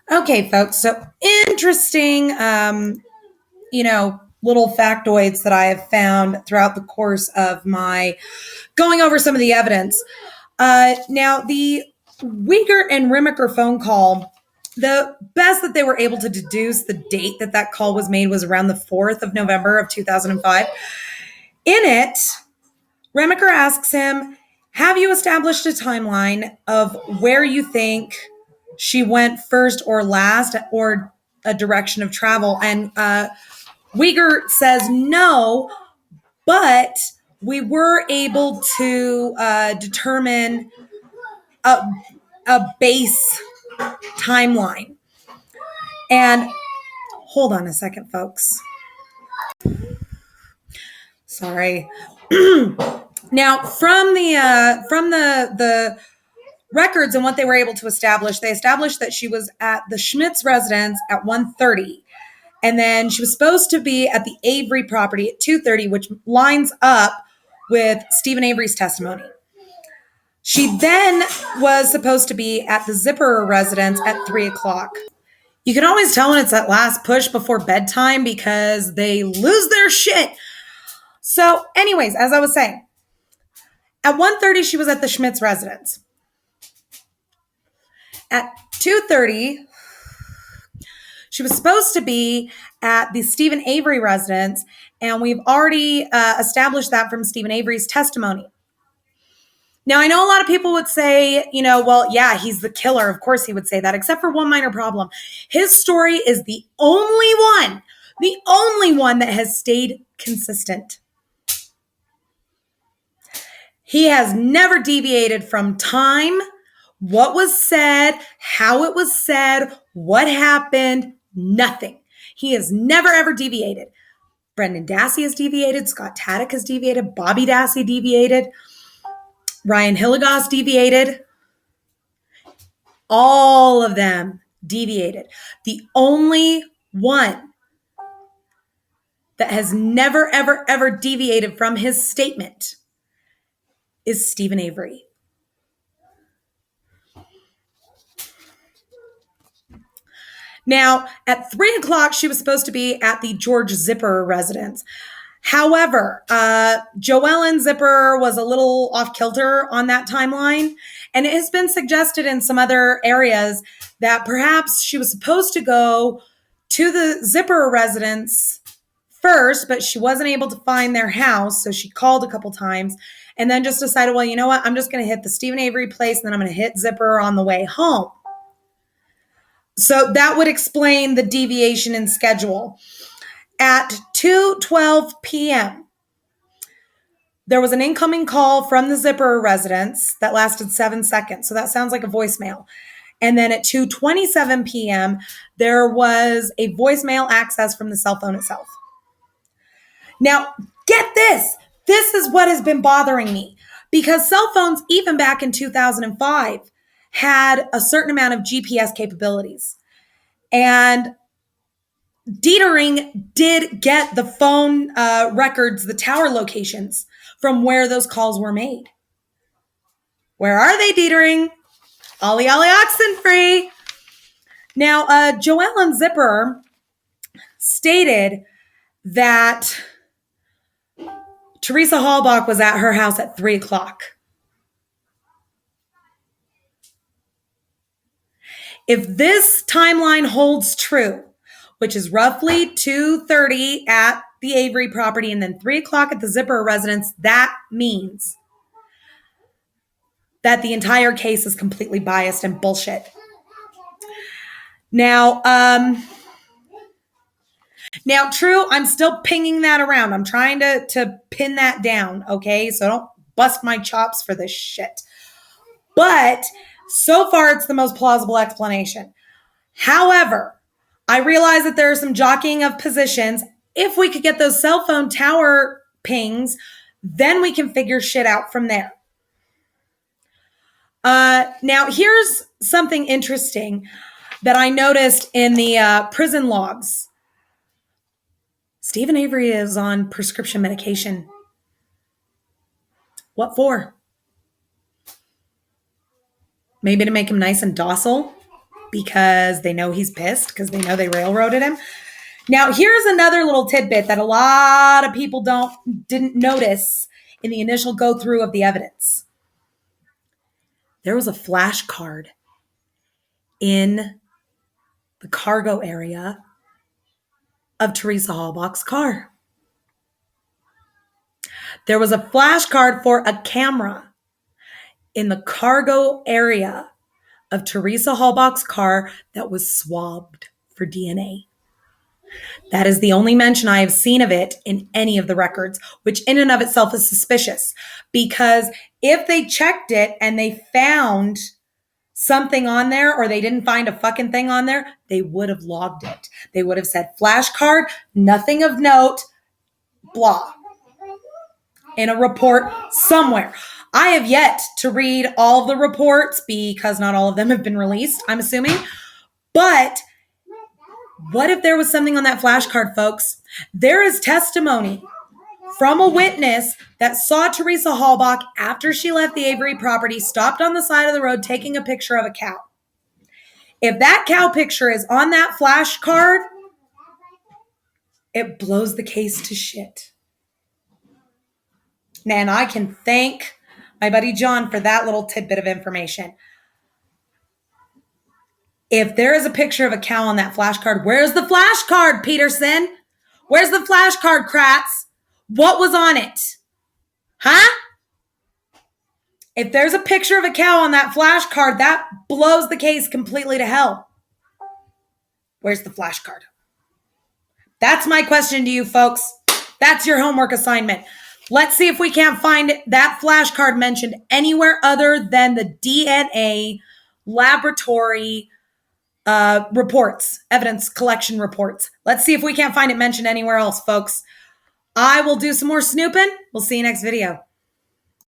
Okay, folks. So interesting, little factoids that I have found throughout the course of my going over some of the evidence. Now, the Uyghur and Rimiker phone call, the best that they were able to deduce the date that that call was made was around the 4th of November of 2005. In it, Remiker asks him, have you established a timeline of where you think she went first or last or a direction of travel? And Uyghur says no, but we were able to determine a base timeline. And hold on a second, folks. Sorry. Now, from the records and what they were able to establish, they established that she was at the Schmidt's residence at 1:30, and then she was supposed to be at the Avery property at 2:30, which lines up with Stephen Avery's testimony. She then was supposed to be at the Zipperer residence at 3 o'clock. You can always tell when it's that last push before bedtime because they lose their shit. So anyways, as I was saying, at 1:30, she was at the Schmidt's residence. At 2:30, she was supposed to be at the Stephen Avery residence, and we've already established that from Stephen Avery's testimony. Now, I know a lot of people would say, well, yeah, he's the killer. Of course he would say that, except for one minor problem. His story is the only one that has stayed consistent. He has never deviated from time, what was said, how it was said, what happened, nothing. He has never, ever deviated. Brendan Dassey has deviated. Scott Taddick has deviated. Bobby Dassey deviated. Ryan Hilligoss deviated. All of them deviated. The only one that has never, ever, ever deviated from his statement is Stephen Avery. Now, at 3 o'clock, she was supposed to be at the George Zipperer residence. However, Joellen Zipperer was a little off kilter on that timeline, and it has been suggested in some other areas that perhaps she was supposed to go to the Zipperer residence first, but she wasn't able to find their house, so she called a couple times and then just decided, well, you know what? I'm just going to hit the Stephen Avery place, and then I'm going to hit Zipperer on the way home. So that would explain the deviation in schedule. At 2:12 p.m., there was an incoming call from the Zipperer residence that lasted 7 seconds. So that sounds like a voicemail. And then at 2:27 p.m., there was a voicemail access from the cell phone itself. Now, get this. This is what has been bothering me, because cell phones, even back in 2005, had a certain amount of GPS capabilities. And Dietering did get the phone records, the tower locations from where those calls were made. Where are they, Dietering? Ollie, Ollie, Oxenfree. Now, Joellen Zipperer stated that Teresa Hallbach was at her house at 3 o'clock. If this timeline holds true, which is roughly 2:30 at the Avery property and then 3 o'clock at the Zipperer residence, that means that the entire case is completely biased and bullshit. Now, true, I'm still pinging that around. I'm trying to pin that down, okay? So don't bust my chops for this shit. But so far, it's the most plausible explanation. However, I realize that there are some jockeying of positions. If we could get those cell phone tower pings, then we can figure shit out from there. Now, here's something interesting that I noticed in the prison logs. Stephen Avery is on prescription medication. What for? Maybe to make him nice and docile? because they know he's pissed because they know they railroaded him. Now, here's another little tidbit that a lot of people didn't notice in the initial go through of the evidence. There was a flashcard in the cargo area of Teresa Halbach's car. There was a flashcard for a camera in the cargo area of Teresa Halbach's car that was swabbed for DNA. That is the only mention I have seen of it in any of the records, which in and of itself is suspicious, because if they checked it and they found something on there or they didn't find a fucking thing on there, they would have logged it. They would have said flashcard, nothing of note, blah, in a report somewhere. I have yet to read all of the reports because not all of them have been released, I'm assuming. But what if there was something on that flashcard, folks? There is testimony from a witness that saw Teresa Halbach after she left the Avery property, stopped on the side of the road taking a picture of a cow. If that cow picture is on that flashcard, it blows the case to shit. Man, I can thank my buddy John for that little tidbit of information. If there is a picture of a cow on that flashcard, where's the flashcard, Peterson? Where's the flashcard, Kratz? What was on it? Huh? If there's a picture of a cow on that flashcard, that blows the case completely to hell. Where's the flashcard? That's my question to you, folks. That's your homework assignment. Let's see if we can't find that flashcard mentioned anywhere other than the DNA laboratory reports, evidence collection reports. Let's see if we can't find it mentioned anywhere else, folks. I will do some more snooping. We'll see you next video.